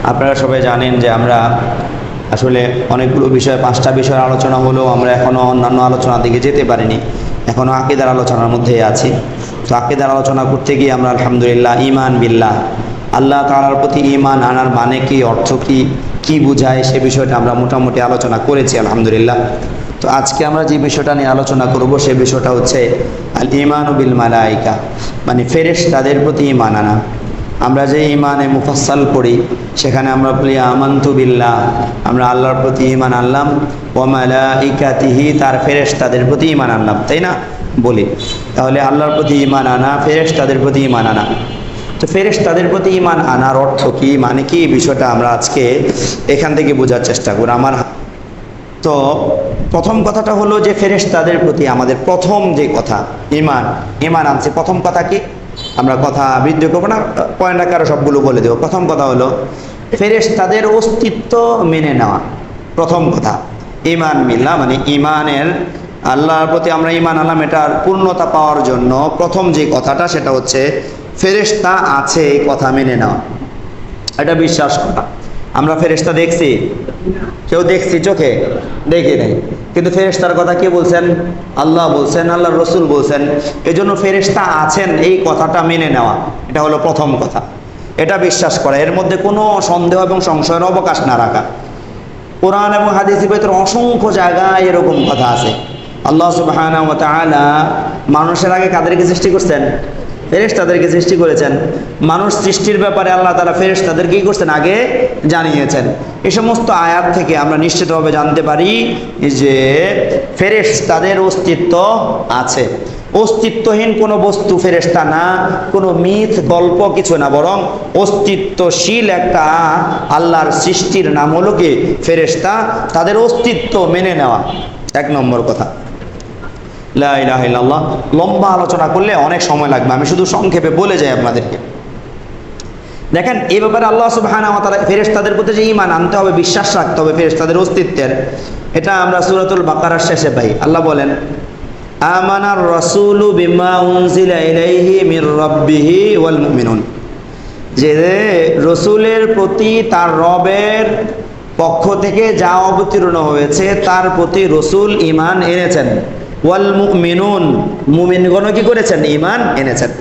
আপনারা সবাই জানেন যে আমরা আসলে অনেকগুলো বিষয়, 5টা বিষয়ের আলোচনা হলেও আমরা এখনও অন্যান্য আলোচনার দিকে যেতে পারিনি, এখনও আকিদার আলোচনার মধ্যেই আছি। তো আকিদার আলোচনা করতে গিয়ে আমরা আলহামদুলিল্লাহ ঈমান বিল্লাহ, আল্লাহ তাআলার প্রতি ঈমান আনার মানে কি, অর্থ কি, কি বোঝায়, সে বিষয়টা আমরা মোটামুটি আলোচনা করেছি আলহামদুলিল্লাহ। তো আজকে আমরা যে বিষয়টা নিয়ে আলোচনা করব সেই বিষয়টা হচ্ছে আল ঈমানু বিল মালাইকা, মানে ফেরেশতাদের প্রতি ঈমান আনা। আমরা যে ঈমানে মুফাসসাল পড়ি সেখানে আমরা বলি আমানতু বিল্লাহ, আমরা আল্লাহর প্রতি ঈমান আনলাম, ওয়া মালাইকাতিহি, তার ফেরেশতাদের প্রতি ঈমান আনলাম, তাই না বলি? তাহলে আল্লাহর প্রতি ঈমান আনা, ফেরেশতাদের প্রতি ঈমান আনা। তো ফেরেশতাদের প্রতি ঈমান আনার অর্থ কি, মানে কি, বিষয়টা আমরা আজকে এখান থেকে বোঝার চেষ্টা করি। তো প্রথম কথাটা হলো যে ফেরেশতাদের প্রতি আমাদের প্রথম যে কথা ঈমান আনছে, প্রথম কথা কি, আমরা কথা বৃদ্ধি করবো না, পয়েন্ট আকারে সবগুলো বলে দেবো। প্রথম কথা হলো ফেরেশতাদের অস্তিত্ব মেনে নেওয়া। প্রথম কথা ঈমান মিল্লাহ, মানে ঈমানের, আল্লাহর প্রতি আমরা ঈমান আনলাম, এটার পূর্ণতা পাওয়ার জন্য প্রথম যে কথাটা সেটা হচ্ছে ফেরেশতা আছে এই কথা মেনে নেওয়া, এটা বিশ্বাস করা। আমরা ফেরেশতা দেখছি? কেউ দেখছি? চোখে দেখি নাই, কিন্তু ফেরেশতার কথা কে বলছেন? আল্লাহ বলছেন, আল্লাহর রাসূল বলছেন। এজন্য ফেরেশতা আছেন এই কথাটা মেনে নেওয়া, এটা হলো প্রথম কথা, এটা বিশ্বাস করা, এর মধ্যে কোনো সন্দেহ এবং সংশয়ের অবকাশ না রাখা। কোরআন এবং হাদিসের ভিতরে অসংখ্য জায়গায় এরকম কথা আছে। আল্লাহ সুবহানাহু ওয়া তাআলা মানুষের আগে কাদেরকে সৃষ্টি করছেন? ফেরেশতাদেরকে সৃষ্টি করেছেন। মানুষ সৃষ্টির ব্যাপারে আল্লাহ তাআলা ফেরেশতাদেরকে কি করছেন? আগে জানিয়েছেন। এই সমস্ত আয়াত থেকে আমরা নিশ্চিতভাবে জানতে পারি যে ফেরেশতাদের অস্তিত্ব আছে। অস্তিত্বহীন কোনো বস্তু ফেরেশতা না, কোনো মিথ গল্প কিছু না, বরং অস্তিত্বশীল একটা আল্লাহর সৃষ্টির নাম হলো কি? ফেরেশতা। তাদের অস্তিত্ব মেনে নেওয়া এক নম্বর কথা। লা ইলাহা ইল্লাল্লাহ, লম্বা আলোচনা করলে অনেক সময় লাগবে, আমি শুধু সংক্ষেপে বলে যাই আপনাদেরকে। দেখেন, এই ব্যাপারে আল্লাহ সুবহানাহু ওয়া তাআলা ফেরেশতাদের প্রতি যে ঈমান আনতে হবে, বিশ্বাস রাখতে হবে ফেরেশতাদের অস্তিত্বের, এটা আমরা সূরাতুল বাকারার শেষে পাই। আল্লাহ বলেন আমানার রাসূলু বিমা উনজিলা ইলাইহি মির রাব্বিহি ওয়াল মুমিনুন, যে রাসূলের প্রতি তার রবের পক্ষ থেকে যা অবতীর্ণ হয়েছে তার প্রতি রাসূল ঈমান এনেছেন। ওয়াল মুমিনুন, মুমিনগণও কি করেছেন? ঈমান এনেছেন।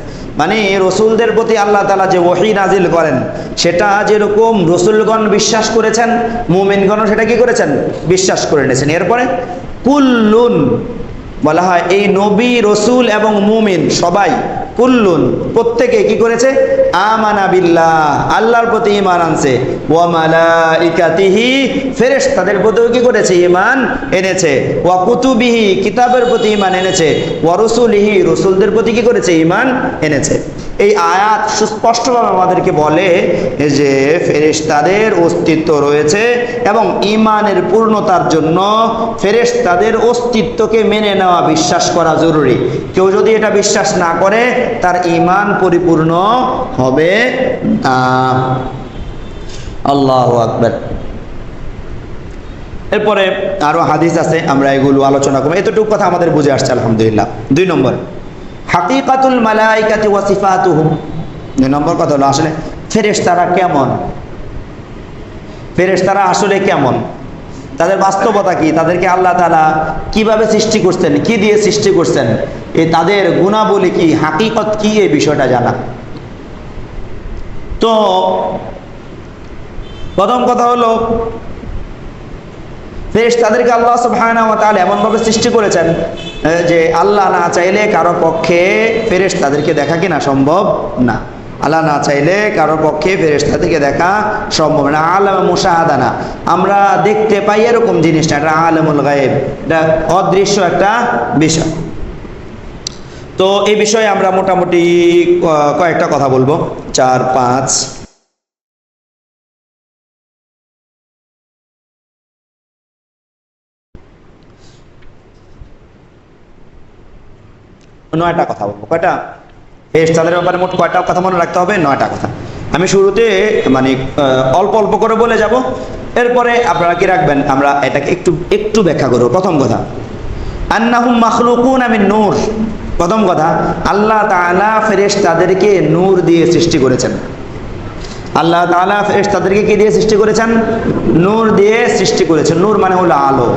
মানে রসুলদের প্রতি আল্লাহ তাআলা যে ওহী নাজিল করেন সেটা যেরকম রসুলগণ বিশ্বাস করেছেন, মুমিনগণও সেটা কি করেছেন? বিশ্বাস করে নিয়েছেন। এরপরে কুল্লুন বলা হয়, এই নবী, রসুল এবং মুমিন সবাই, কুল্লুন প্রত্যেকে কি করেছে? আমানা বিল্লাহ, আল্লাহর প্রতি ঈমান আনছে। ওয়া মালাইকাতিহি, ফেরেশতাদের প্রতিও কি করেছে? ঈমান এনেছে। ওয়া কুতুবিহি, কিতাবের প্রতি ঈমান এনেছে। ওয়া রুসুলিহি, রসুলদের প্রতি কি করেছে? ঈমান এনেছে। এই আয়াত সুস্পষ্টভাবে আমাদেরকে বলে যে ফেরেশতাদের অস্তিত্ব রয়েছে এবং ঈমানের পূর্ণতার জন্য ফেরেশতাদের অস্তিত্বকে মেনে নেওয়া, বিশ্বাস করা জরুরি। কেউ যদি এটা বিশ্বাস না করে তার ঈমান পরিপূর্ণ হবে না। আল্লাহু আকবার। এরপরে আরো হাদিস আছে, আমরা এগুলো আলোচনা করব। এতটুকু কথা আমাদের বুঝে আসছে আলহামদুলিল্লাহ। 2 নম্বর হাকিকাতুল মালাইকাতি ওয়া সিফাতুহুম। 2 নম্বর কথা হলো আসলে ফেরেশতারা কেমন, ফেরেশতারা আসলে কেমন, তাদের বাস্তবতা কি, তাদেরকে আল্লাহ তাআলা কিভাবে সৃষ্টি করছেন, কি দিয়ে সৃষ্টি করছেন, এই তাদের গুণাবলী কি, হাকিকত কি, এই বিষয়টা জানা। তো প্রথম কথা হলো ফেরেশতাদেরকে আল্লাহ সুবহানাহু ওয়া তাআলা এমনভাবে সৃষ্টি করেছেন যে আল্লাহ না চাইলে কারো পক্ষে ফেরেশতাদেরকে দেখা কিনা সম্ভব না। আল্লাহ না চাইলে কারো পক্ষে ফেরেশতাদেরকে দেখা সম্ভব না। আলাম মুশাহাদা না, আমরা দেখতে পাই এরকম জিনিসটা, এটা আলামুল গায়েব, এটা অদৃশ্য একটা বিষয়। তো এই বিষয়ে আমরা মোটামুটি কয়েকটা কথা বলবো, 4-5। নয়টা কথা বলবো। কয়টা? ফেরেশতাদের ব্যাপারে মোট কয়টা কথা মনে রাখতে হবে? 9টা কথা। আমি শুরুতে মানে অল্প অল্প করে বলে যাব, এরপরে আপনারা কি রাখবেন, আমরা এটাকে একটু ব্যাখ্যা করব। প্রথম কথা আন্নাহুম মাখলুকুনা মিন নূর। প্রথম কথা, আল্লাহ তাআলা ফেরেশতাদেরকে নূর দিয়ে সৃষ্টি করেছেন। আল্লাহ তাআলা ফেরেশতাদেরকে কি দিয়ে সৃষ্টি করেছেন? নূর দিয়ে সৃষ্টি করেছেন। নূর মানে হলো আলো।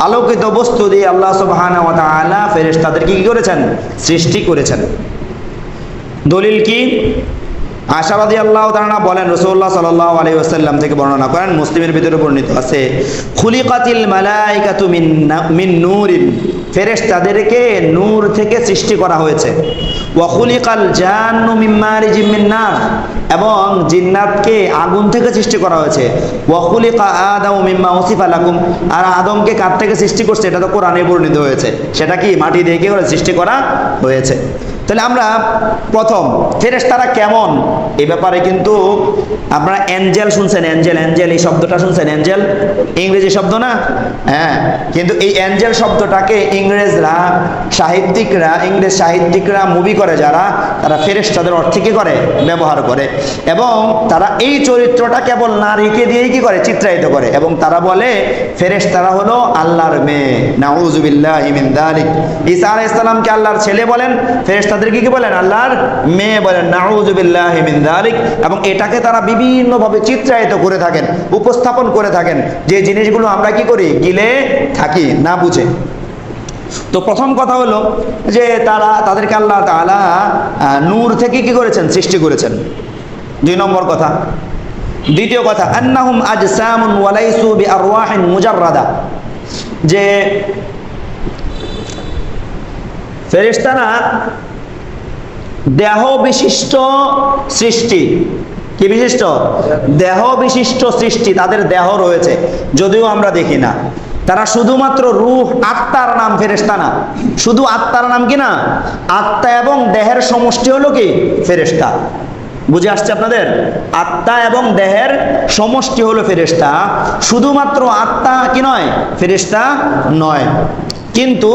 আলোকিত বস্তু দিয়ে আল্লাহ সুবহানাহু ওয়া তাআলা ফেরেশতাদেরকে কি করেছেন? সৃষ্টি করেছেন। দলিল কি? আয়েশা রাদিয়াল্লাহু তাআলা বলেন, রাসূলুল্লাহ সাল্লাল্লাহু আলাইহি ওয়াসাল্লাম থেকে বর্ণনা করেন, মুসলিমের ভিতরে বর্ণিত আছে, খুলিকাতিল মালাইকাতু মিন নূরিন, ফেরেশতাদেরকে নূর থেকে সৃষ্টি করা হয়েছে। ওয়া খুলিকাল জান্নু মিন মারিজিম মিন নার, এবং জিন্নাতকে আগুন থেকে সৃষ্টি করা হয়েছে। ওয়া খুলিকা আদামু মিম্মা উসিফা লাকুম, আর আদমকে কার থেকে সৃষ্টি করছে? এটা তো কোরআনে বর্ণিত হয়েছে। সেটা কি? মাটি দিয়ে কি করে সৃষ্টি করা হয়েছে। তাহলে আমরা প্রথম ফেরেশতারা কেমন এই ব্যাপারে কিন্তু আপনারা অ্যাঞ্জেল শুনছেন, অ্যাঞ্জেল এই শব্দটা শুনছেন। অ্যাঞ্জেল ইংরেজি শব্দ না? হ্যাঁ, কিন্তু এই অ্যাঞ্জেল শব্দটাকে ইংরেজরা ইংরেজ সাহিত্যিকরা মুভি করে যারা, তারা ফেরেশতাদের অর্থে কি করে? ব্যবহার করে। এবং তারা এই চরিত্রটা কেবল নারীকে দিয়েই কি করে? চিত্রায়িত করে। এবং তারা বলে ফেরেশতারা হলো আল্লাহর মেয়ে। নাউযুবিল্লাহি মিন যালিক। ঈসা আলাইহিস সালামকে আল্লাহর ছেলে বলেন, ফেরেশতাদেরকে কি বলেন? আল্লাহর মেয়ে বলেন। নাউযুবিল্লাহি মিন যালিক। এবং এটাকে তারা বিভিন্নভাবে চিত্রায়িত করে থাকেন, উপস্থাপন করে থাকেন, যে জিনিসগুলো আমরা কি করি? গিলে থাকি না বুঝে। তো প্রথম কথা হলো যে তাদেরকে আল্লাহ তাআলা নূর থেকে কি করেছেন? সৃষ্টি করেছেন। 2 নম্বর কথা। দ্বিতীয় কথা, আন্নাহুম আজসামুন ওয়া লাইসু বিআরওয়াহিন মুজাররাদা, যে ফেরেশতারা দেহ বিশিষ্ট সৃষ্টি। কি বিশিষ্ট? দেহ বিশিষ্ট সৃষ্টি। তাদের দেহ রয়েছে, যদিও আমরা দেখি না। তারা শুধুমাত্র রূহ, আত্মার নাম ফেরেশতা না। শুধু আত্মার নাম কি না? আত্মা এবং দেহের সমষ্টি হলো কি? ফেরেশতা। বুঝে আসছে আপনাদের? আত্মা এবং দেহের সমষ্টি হলো ফেরেশতা। শুধুমাত্র আত্মা কি নয়? ফেরেশতা নয়। কিন্তু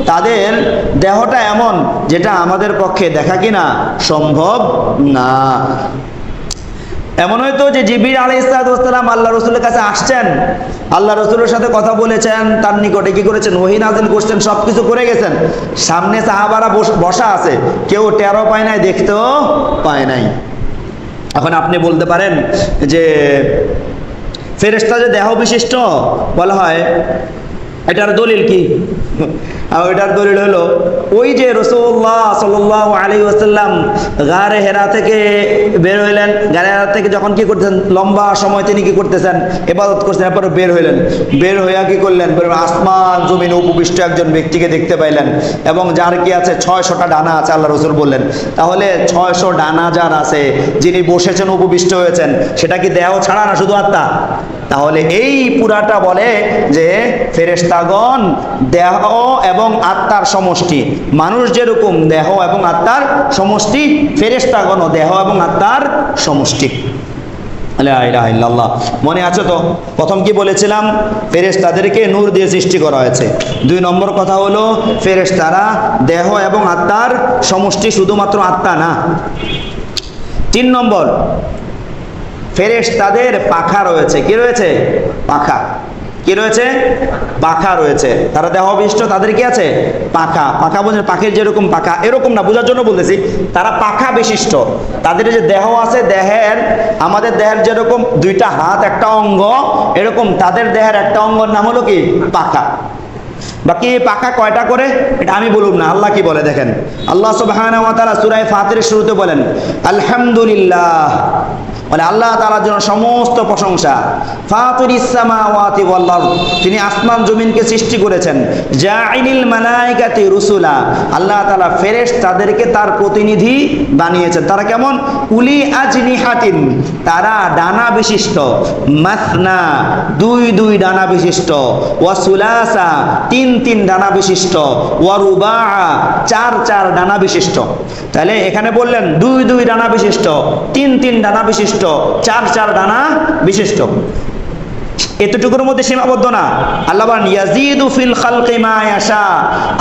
তাদের দেহটা এমন যেটা আমাদের পক্ষে দেখা কিনা সম্ভব না। এমন হয়তো যে জিবরিল আলাইহিস সালাম আল্লাহ রাসূলের কাছে আসছেন, আল্লাহ রাসূলের সাথে কথা বলেছেন, তার নিকটে কি করেছেন? ওহী নাযিল করছেন, সবকিছু করে গেছেন। সামনে সাহাবারা বসা আছে, কেউ টেরও পায় নাই, দেখতেও পায় নাই। এখন আপনি বলতে পারেন যে ফেরেশতা যে দেহ বিশিষ্ট বলা হয়, এটার দলিল কি? এটার দলিল হলো ওই যে রাসূলুল্লাহ সাল্লাল্লাহু আলাইহি ওয়াসাল্লাম গারে হেরা থেকে বের হইলেন। গারে হেরা থেকে যখন কি করতেছেন? লম্বা সময় তিনি কি করতেছেন? ইবাদত করছেন। এরপর বের হইলেন। বের হইয়া কি করলেন? আসমান জমিন উপবিষ্ট একজন ব্যক্তিকে দেখতে পাইলেন, এবং যার কি আছে? 600টা ডানা আছে। আল্লাহ রাসূল বললেন, তাহলে 600 ডানা যার আছে, যিনি বসেছেন, উপবিষ্ট হয়েছেন, সেটা কি দেহ ছাড়া না শুধু আত্মা? তাহলে এই পুরাটা বলে যে ফেরেশতাগণ দেহ এবং আত্মার সমষ্টি। মানুষ যেরকম দেহ এবং আত্মার সমষ্টি, ফেরেশতাগণ দেহ এবং আত্মার সমষ্টি। লা ইলাহা ইল্লাল্লাহ। মনে আছে তো? প্রথম কি বলেছিলাম? ফেরেশতাদেরকে নূর দিয়ে সৃষ্টি করা হয়েছে। 2 নম্বর কথা হলো ফেরেশতারা দেহ এবং আত্মার সমষ্টি, শুধুমাত্র আত্মা না। 3 নম্বর, ফেরেশতাদের পাখা রয়েছে। কি রয়েছে? পাখা। কি রয়েছে? পাখা রয়েছে। তারা দেহ বিশিষ্ট, তাদের কি আছে? পাখা। পাখা বলছেন পাখির যেরকম পাখা, এরকম না, বোঝার জন্য বলতেছি। তারা পাখা বিশিষ্ট। তাদের যে দেহ আছে, দেহের, আমাদের দেহের যেরকম 2টা হাত, একটা অঙ্গ, এরকম তাদের দেহের একটা অঙ্গের নাম হলো কি? পাখা। বাকি পাখা কয়টা করে এটা আমি বলুম না, আল্লাহ কি বলে দেখেন। আল্লাহ সুবহানাহু ওয়া তাআলা সূরা ফাতিরের শুরুতে বলেন, আলহামদুলিল্লাহ, বলে আল্লাহ তাআলার জন্য সমস্ত প্রশংসা। ফাতিরিস সামাওয়াতি ওয়াল আরদ, তিনি আসমান জমিনকে সৃষ্টি করেছেন। জাইলিল মালাইকাতি রুসুলা, আল্লাহ তাআলা ফেরেশতাদেরকে তার প্রতিনিধি বানিয়েছেন। তারা কেমন? উলি আজনিহাতিন, তারা ডানা বিশিষ্ট। মাসনা, 2 ডানা বিশিষ্ট। ওয়া সুলাসা, 3 ডানা বিশিষ্ট। ওয়া রুবা, 4 ডানা বিশিষ্ট। তাহলে এখানে বললেন 2 ডানা বিশিষ্ট, 3 ডানা বিশিষ্ট, 4 ডানা বিশিষ্ট। এতটুকুর মধ্যে সীমাবদ্ধ না। আল্লাহ বলেন ইয়াজিদু ফিল খালকি মা ইয়াশা,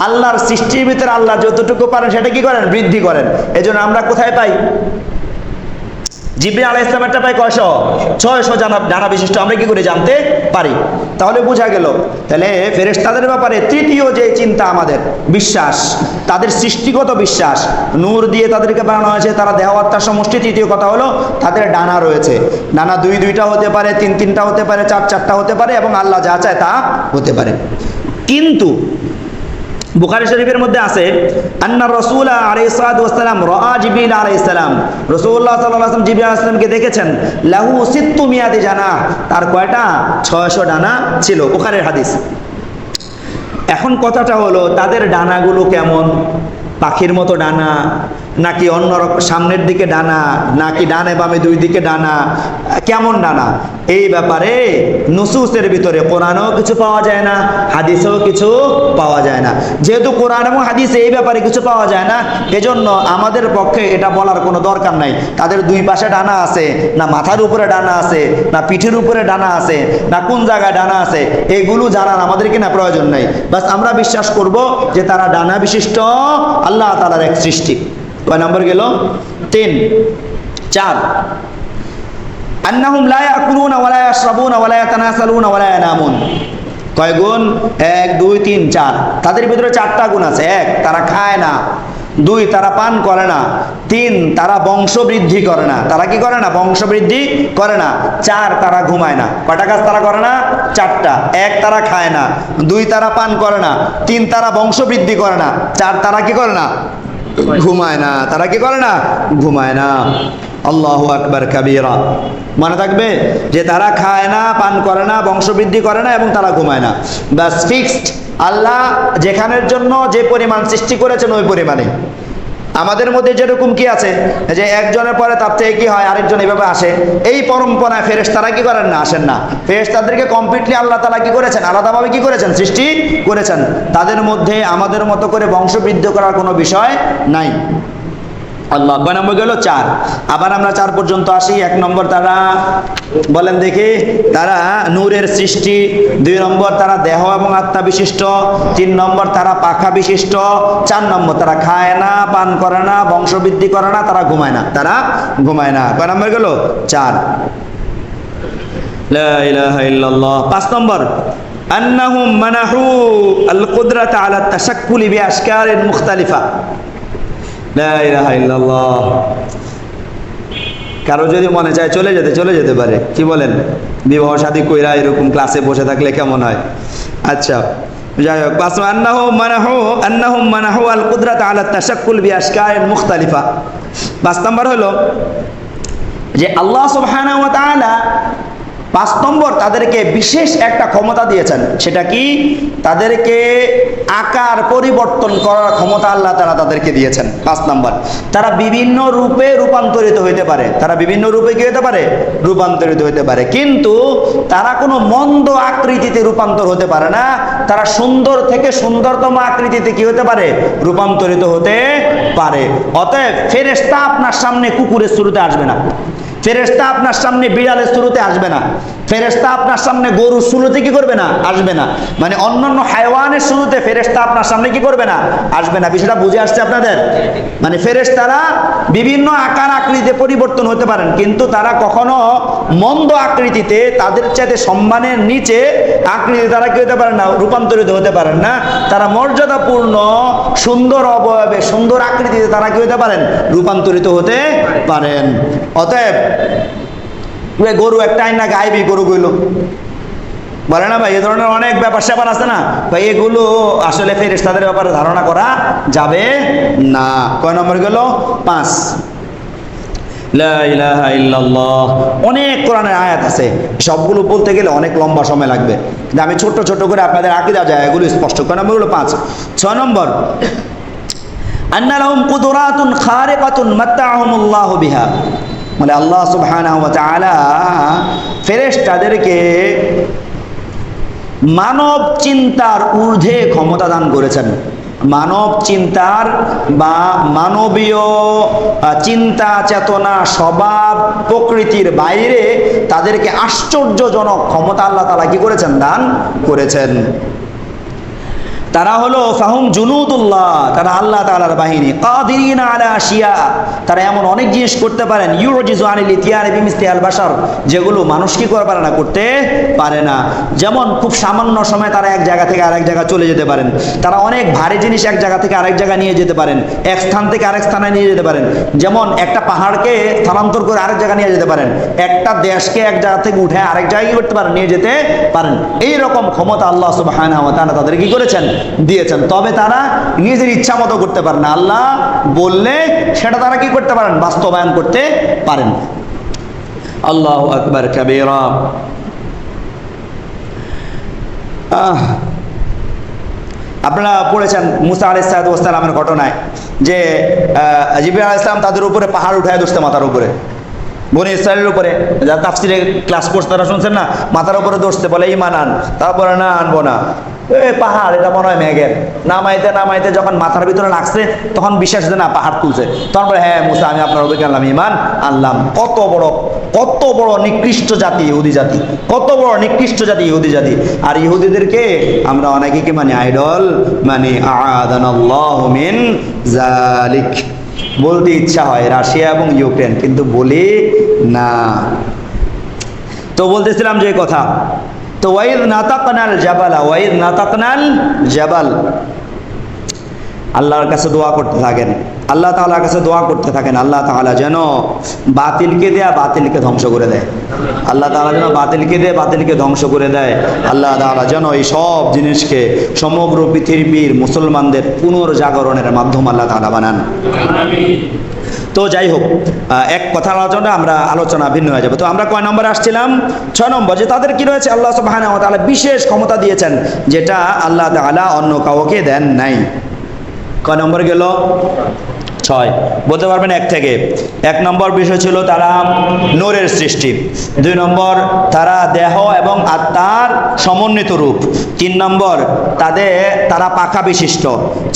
আল্লাহর সৃষ্টির ভিতরে আল্লাহ যতটুকু পারেন সেটা কি করেন? বৃদ্ধি করেন। এজন্য আমরা কোথায় পাই? জিবরিল আলাইহিস সালামেরটা প্রায় কয়শো? 600 ডানা বিশিষ্ট। আমরা কি করে জানতে পারি? তাহলে বোঝা গেল তাহলে ফেরেশতাদের ব্যাপারে তৃতীয় যে চিন্তা আমাদের বিশ্বাস, তাদের সৃষ্টিগত বিশ্বাস, নূর দিয়ে তাদেরকে বানানো হয়েছে, তারা দেহ আত্মার সমষ্টি। তৃতীয় কথা হলো তাদের ডানা রয়েছে। ডানা 2-2টা হতে পারে, 3-3টা হতে পারে, 4-4টা হতে পারে, এবং আল্লাহ যা চায় তা হতে পারে। কিন্তু বুখারী শরীফের মধ্যে আছে আন্না রাসূল আলাইহিস সালাতু ওয়াস সালাম রাআ জিবরিল আলাইহিস সালাম, রাসূলুল্লাহ সাল্লাল্লাহু আলাইহি ওয়াসাল্লাম জিবরিল আলাইহিস সালামকে দেখেছেন, লাহু 600 জানাহ, তার কয়টা? 600 ডানা ছিল। বুখারীর হাদিস। এখন কথাটা হলো তাদের ডানাগুলো কেমন? পাখির মতো ডানা, নাকি অন্যরকম সামনের দিকে ডানা, নাকি ডানে বামে 2 দিকে ডানা, কেমন ডানা? এই ব্যাপারে নুসুসের ভিতরে কোরআনেও কিছু পাওয়া যায় না, হাদিসেও কিছু পাওয়া যায় না। যেহেতু কোরআন এবং হাদিসে এই ব্যাপারে কিছু পাওয়া যায় না, এজন্য আমাদের পক্ষে এটা বলার কোনো দরকার নাই তাদের 2 পাশে ডানা আছে, না মাথার উপরে ডানা আছে, না পিঠের উপরে ডানা আছে, না কোন জায়গায় ডানা আছে, এগুলো জানার আমাদের কিনা প্রয়োজন নাই। বাস আমরা বিশ্বাস করব যে তারা ডানা বিশিষ্ট আল্লাহ তাআলার এক সৃষ্টি। কয় নম্বর গেল? 3। 4 আন্নাহুম লা ইয়াকুলুনা ওয়া লা ইয়াশরাবুনা ওয়া লা ইয়াতানাসালুনা ওয়া লা ইয়ানামুন। কয় গুণ? 1 2 3 4। তাদের ভিতরে 4টা গুণ আছে। 1 তারা খায় না, 2 তারা পান করে না, 3 তারা বংশবৃদ্ধি করে না। তারা কি করে না? বংশবৃদ্ধি করে না। 4 তারা ঘুমায় না। কয়টা কাজ তারা করে না? 4টা। 1 তারা খায় না, 2 তারা পান করে না, 3 তারা বংশবৃদ্ধি করে না, 4 তারা কি করে না? ঘুমায় না। তারা কি করে না? ঘুমায় না। আল্লাহু আকবার কাবীরা। মনে থাকবে যে তারা খায় না, পান করে না, বংশবৃদ্ধি করে না, এবং তারা ঘুমায় না। বাস ফিক্সড। আল্লাহ যেখানের জন্য যে পরিমাণ সৃষ্টি করেছেন ওই পরিমাণে। আমাদের মধ্যে যেরকম কি আছে যে একজনের পরে তার থেকে কি হয় আরেকজন এভাবে আসে, এই পরম্পরায় ফেরেশতারা কি করেন না? আসেন না। ফেরেশতাদেরকে কমপ্লিটলি আল্লাহ তাআলা কি করেছেন? আলাদাভাবে কি করেছেন? সৃষ্টি করেছেন। তাদের মধ্যে আমাদের মতো করে বংশবৃদ্ধি করার কোনো বিষয় নাই। আল্লাহ। কয় নম্বর গেল? 4। আবার আমরা 4 পর্যন্ত আসি। 1 নম্বর তারা, বলেন দেখি, তারা নূরের সৃষ্টি। 2 নম্বর তারা দেহ এবং আত্মা বিশিষ্ট। 3 নম্বর তারা পাখা বিশিষ্ট। 4 নম্বর তারা খায় না, পান করে না, বংশবৃদ্ধি করে না, তারা ঘুমায় না। তারা ঘুমায় না। কয় নম্বর গেল? 4। লা ইলাহা ইল্লাল্লাহ। 5 নম্বর আন্নাহুম মানাহু আল কুদরাতা আলা তাশাক্কুলি বিআশকারিন মুখতালিফা। লা ইলাহা ইল্লাল্লাহ। কারো যদি মনে চায় চলে যেতে পারে। কি বলেন? বিবাহ শাদী কইরা এরকম ক্লাসে বসে থাকলে কেমন হয়? আচ্ছা, যাই হোক। আন্নাহুম মানাহু আল কুদরাতা আলা তাশাক্কুল বিআশকারিন মুখতালিফা। 5 নম্বর হলো যে আল্লাহ সুবহানাহু ওয়া তাআলা 5 নম্বর তাদেরকে বিশেষ একটা ক্ষমতা দিয়েছেন। সেটা কি? তাদেরকে আকার পরিবর্তন করার ক্ষমতা আল্লাহ তাআলা তাদেরকে দিয়েছেন। 5 নম্বর তারা বিভিন্ন রূপে রূপান্তরিত হইতে পারে। তারা বিভিন্ন রূপে কি হতে পারে? রূপান্তরিত হইতে পারে। কিন্তু তারা কোনো মন্দ আকৃতিতে রূপান্তর হতে পারে না। তারা সুন্দর থেকে সুন্দরতম আকৃতিতে কি হতে পারে? রূপান্তরিত হতে পারে। অতএব ফেরেশতা আপনার সামনে কুকুরের শুরুতে আসবে না। ফেরেশতা আপনার সামনে বিড়ালের শুরুতে আসবে না। ফেরেশতা আপনার সামনে গরুর শুরুতে কি করবে না? আসবে না। মানে অন্যান্য হায়াওয়ানের শুরুতে ফেরেশতা আপনার সামনে কি করবে না? আসবে না। বিষয়টা বুঝে আসছে আপনাদের? মানে ফেরেশতারা বিভিন্ন আকার আকৃতিতে পরিবর্তন হতে পারেন, কিন্তু তারা কখনো মন্দ আকৃতিতে, তাদের চাইতে সম্মানের নিচে আকৃতি তারা কি হতে পারেন না? রূপান্তরিত হতে পারেন না। তারা মর্যাদাপূর্ণ সুন্দর অবয়বে, সুন্দর আকৃতিতে তারা কি হতে পারেন? রূপান্তরিত হতে পারেন। অতএব গরু একটা আইন না গাইবি গরু গইল বলে না ভাই, এ ধরনের অনেক ব্যাপার স্যাপার আছে না ভাই, এগুলো আসলে ফেরেশতাদের ব্যাপারে ধারণা করা যাবে না। কয় নম্বর গেল? 5। লা ইলাহা ইল্লাল্লাহ। অনেক কোরআনের আয়াত আছে, সবগুলো বলতে গেলে অনেক লম্বা সময় লাগবে, কিন্তু আমি ছোট ছোট করে আপনাদের আকীদা যায় এগুলো স্পষ্ট। কয় নম্বর হলো? 5। 6 নম্বর আন্না লাহুম কুদরাতুন খারিকাতুন মাত্তাআহুমুল্লাহু বিহা। মানে আল্লাহ সুবহানাহু ওয়া তাআলা ফেরেশতাদেরকে মানব চিন্তার ঊর্ধ্বে ক্ষমতা দান করেছেন। মানব চিন্তার বা মানবীয় চিন্তা চেতনা স্বভাব প্রকৃতির বাইরে তাদেরকে আশ্চর্যজনক ক্ষমতা আল্লাহ তাআলা কি করেছেন? দান করেছেন। তারা হলো ফাহুম জুনুদুল্লাহ, তারা আল্লাহ তাআলার বাহিনী, কাদিরিনা আলা আশিয়া, তারা এমন অনেক জিনিস করতে পারেন, ইউজিজু আনিল ইতিয়ানি বিমিসলি আল বাশার, যেগুলো মানুষ কি করতে পারে না, করতে পারে না। যেমন খুব সামান্য সময় তারা এক জায়গা থেকে আরেক জায়গা চলে যেতে পারেন, তারা অনেক ভারী জিনিস এক জায়গা থেকে আরেক জায়গায় নিয়ে যেতে পারেন, এক স্থান থেকে আরেক স্থানে নিয়ে যেতে পারেন, যেমন একটা পাহাড়কে স্থানান্তর করে আরেক জায়গায় নিয়ে যেতে পারেন, একটা দেশকে এক জায়গা থেকে উঠে আরেক জায়গায় করতে পারেন, নিয়ে যেতে পারেন। এই রকম ক্ষমতা আল্লাহ সুবহানাহু ওয়া তাআলা তাদের কি করেছেন, দিয়েছেন। তবে তারা নিজের ইচ্ছা মতো করতে পারেন না, আল্লাহ বললে সেটা তারা কি করতে পারেন, বাস্তবায়ন করতে পারেন। আল্লাহু আকবার কাবীরা। আপনারা পড়েছেন মুসা আলাইহিস সালামের ঘটনায় যে জিবরিল আলাইহিস সালাম তাদের উপরে পাহাড় উঠায় দোষতে, মাথার উপরে, বনি ইসরায়েলের উপরে, যারা তাফসিরে ক্লাস করছে তারা শুনছেন না, মাথার উপরে দোষতে, বলে ঈমান আন, তারপরে না আনবো না, পাহাড় এটা মনে হয় মেঘের, নামাইতে নামাইতে যখন মাথার ভিতরে লাগছে তখন বিশ্বাস হচ্ছে না, পাহাড় তুলছে, তখন বলে হ্যাঁ মুসা আমি আপনার উপরে আনলাম, ঈমান আনলাম। কত বড় নিকৃষ্ট জাতি ইহুদি জাতি, কত বড় নিকৃষ্ট জাতি ইহুদি জাতি। আর ইহুদিদেরকে আমরা অনেকে কি মানে আইডল, মানে আ'আদানাল্লাহু মিন যালিক। বলতে ইচ্ছা হয় রাশিয়া এবং ইউক্রেন, কিন্তু বলি না। তো বলতেছিলাম যে কথা, তো ওয়াইদ নাতাকনাল জাবালা, ওয়াইদ নাতাকনাল জাবাল, আল্লাহর কাছে দোয়া করতে থাকেন, আল্লাহ তাআলার কাছে দোয়া করতে থাকেন, আল্লাহ তাআলা যেন বাতিলকে দেয়া বাতিলকে ধ্বংস করে দেয়, আল্লাহ তাআলা যেন বাতিলকে দেয় বাতিলকে ধ্বংস করে দেয়, আল্লাহ তাআলা যেন এই সব জিনিসকে সমগ্র পৃথিবীর মুসলমানদের পুনর্জাগরণের মাধ্যম আল্লাহ তাআলা বানান। তো যাই হোক, এক কথা আলোচনা ভিন্ন হয়ে যাবে। তো আমরা কয় নম্বরে আসছিলাম? 6 নম্বর, যে তাদের কি রয়েছে, আল্লাহ সুবহানাহু ওয়া তাআলা বিশেষ ক্ষমতা দিয়েছেন যেটা আল্লাহ তাআলা অন্য কাউকে দেন নাই। কয় নম্বর গেল? 6। বলতে পারবেন 1 থেকে? 1 নম্বর বিষয় ছিল তারা নূরের সৃষ্টি, 2 নম্বর তারা দেহ এবং আত্মার সমন্বিত রূপ, 3 নম্বর তারা পাখা বিশিষ্ট,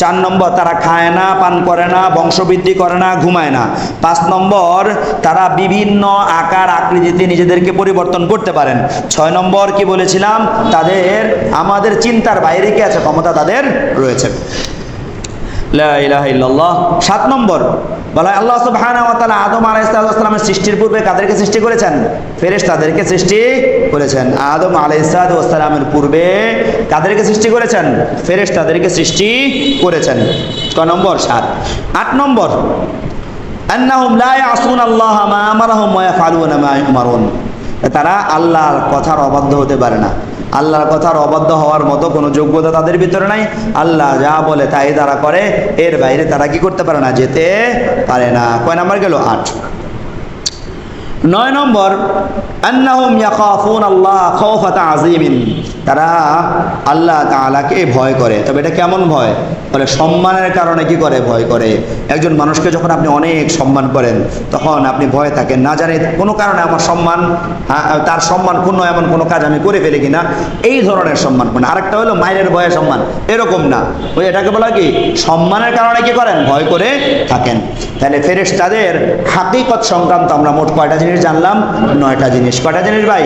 4 নম্বর তারা খায় না, পান করে না, বংশবৃদ্ধি করে না, ঘুমায় না, 5 নম্বর তারা বিভিন্ন আকার আকৃতিতে নিজেদেরকে পরিবর্তন করতে পারেন, 6 নম্বর কি বলেছিলাম, আমাদের চিন্তার বাইরে কি আছে, ক্ষমতা তাদের রয়েছে। লা ইলাহা ইল্লাল্লাহ। 7 নম্বর বলা হয় আল্লাহ সুবহানাহু ওয়া তাআলা আদম আলাইহিস সালামের সৃষ্টির পূর্বে কাদেরকে সৃষ্টি করেছেন? ফেরেশতাদেরকে সৃষ্টি করেছেন। আদম আলাইহিস সালামের পূর্বে কাদেরকে সৃষ্টি করেছেন? ফেরেশতাদেরকে সৃষ্টি করেছেন। কয় নম্বর? 7। 8 নম্বর আন্নাহুম লা ইয়াসুনাল্লাহা মা আমারাহুম ওয়া ইয়াফআলুনা মা ইউমারুন, তারা আল্লাহর কথার অবাধ্য হতে পারে না, আল্লাহর কথার অবাধ্য হওয়ার মতো কোনো যোগ্যতা তাদের ভিতরে নাই, আল্লাহ যা বলে তাই তারা করে, এর বাইরে তারা কি করতে পারে না, যেতে পারে না। কয় নাম্বার গেল? 8। 9 নম্বর আন্নাহুম ইয়াখাফুনাল্লাহ খাওফা তা'যীমিন, তারা আল্লাহ তাআলাকে ভয় করে। তবে এটা কেমন ভয়? বলে সম্মানের কারণে কি করে? ভয় করে। একজন মানুষকে যখন আপনি অনেক সম্মান করেন তখন আপনি ভয়ে থাকেন, না জানি কোনো কারণে আমার সম্মান, তার সম্মানপূর্ণ এমন কোনো কাজ আমি করে ফেলি কিনা, এই ধরনের সম্মানপূর্ণ। আরেকটা হলো মায়ের ভয়ে সম্মান, এরকম না, ওই এটাকে বলা কি সম্মানের কারণে কি করেন? ভয় করে থাকেন। তাহলে ফেরেশতাদের হাকিকত সংক্রান্ত আমরা মোট কয়টা জিনিস জানলাম? 9টা জিনিস। কয়টা জিনিস ভাই?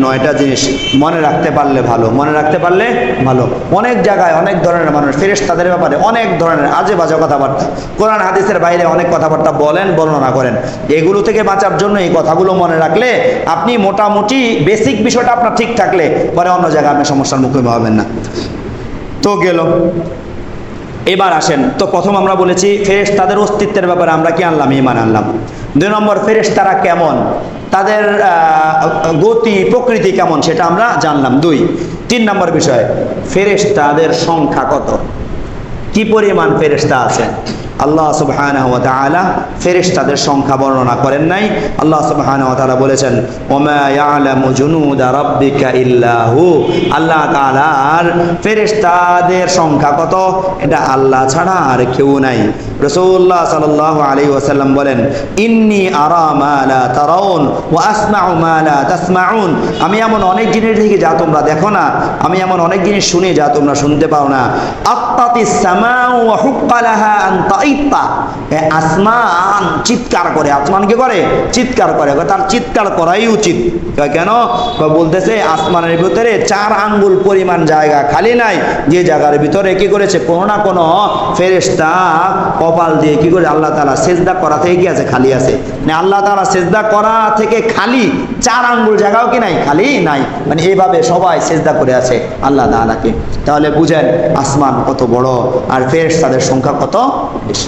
9টা জিনিস। মনে রাখতে পারলে ভালো, মনে রাখতে পারলে ভালো। অনেক জায়গায় অনেক ধরনের মানুষ ফেরেশতাদের ব্যাপারে অনেক ধরনের আজে বাজে কথাবার্তা, কোরআন হাদিসের বাইরে অনেক কথাবার্তা বলেন, বর্ণনা করেন। এগুলো থেকে বাঁচার জন্য এই কথাগুলো মনে রাখলে আপনি মোটামুটি বেসিক বিষয়টা আপনার ঠিক থাকলে পরে অন্য জায়গায় আপনি সমস্যার মুখোমুখি হবেন না। তো গেল। এবার আসেন, তো প্রথম আমরা বলেছি ফেরেশতাদের অস্তিত্বের ব্যাপারে আমরা কি আনলাম? ঈমান আনলাম। 2 নম্বর ফেরেশতারা কেমন, তাদের গতি প্রকৃতি কেমন সেটা আমরা জানলাম। 2। 3 নম্বর বিষয় ফেরেশতাদের সংখ্যা কত, কি পরিমাণ ফেরেশতা আছে। আল্লাহ সুবহানাহু ওয়া তাআলা ফেরেশতাদের সংখ্যা বর্ণনা করেন নাই। আল্লাহ সুবহানাহু ওয়া তাআলা বলেছেন ওমা ইয়ালামু জুনুদা রাব্বিকা ইল্লা হু, আল্লাহ তাআলার ফেরেশতাদের সংখ্যা কত এটা আল্লাহ ছাড়া আর কেউ নাই। রাসূলুল্লাহ সাল্লাল্লাহু আলাইহি ওয়াসাল্লাম বলেন ইন্নী আরা মা লা তারাউন ওয়া আসমাউ মা লা তাসমাউন, আমি এমন অনেক জিনিস দেখি যা তোমরা দেখো না, আমি এমন অনেক জিনিস শুনি যা তোমরা শুনতে পাও না। আত্তাতিস সামাউ ওয়া হুক্কালাহা আন সাইতা, আসমান চিৎকার করে। আসমান কি করে? চিৎকার করে। তার চিৎকার করাই উচিত। কেন? বলতেছে আসমানের ভিতরে 4 আঙ্গুল পরিমাণ জায়গা খালি নাই, যে জায়গার ভিতরে কি করেছে, কোনো না কোনো ফেরেশতা কপাল দিয়ে কি করে আল্লাহ তাআলা সেজদা করা থেকে কি আছে, খালি আছে। মানে আল্লাহ তাআলা সেজদা করা থেকে খালি 4 আঙ্গুল জায়গাও কি নাই, খালি নাই। মানে এইভাবে সবাই সেজদা করে আছে আল্লাহ তাআলাকে। তাহলে বুঝেন আসমান কত বড় আর ফেরেশতাদের সংখ্যা কত বেশি।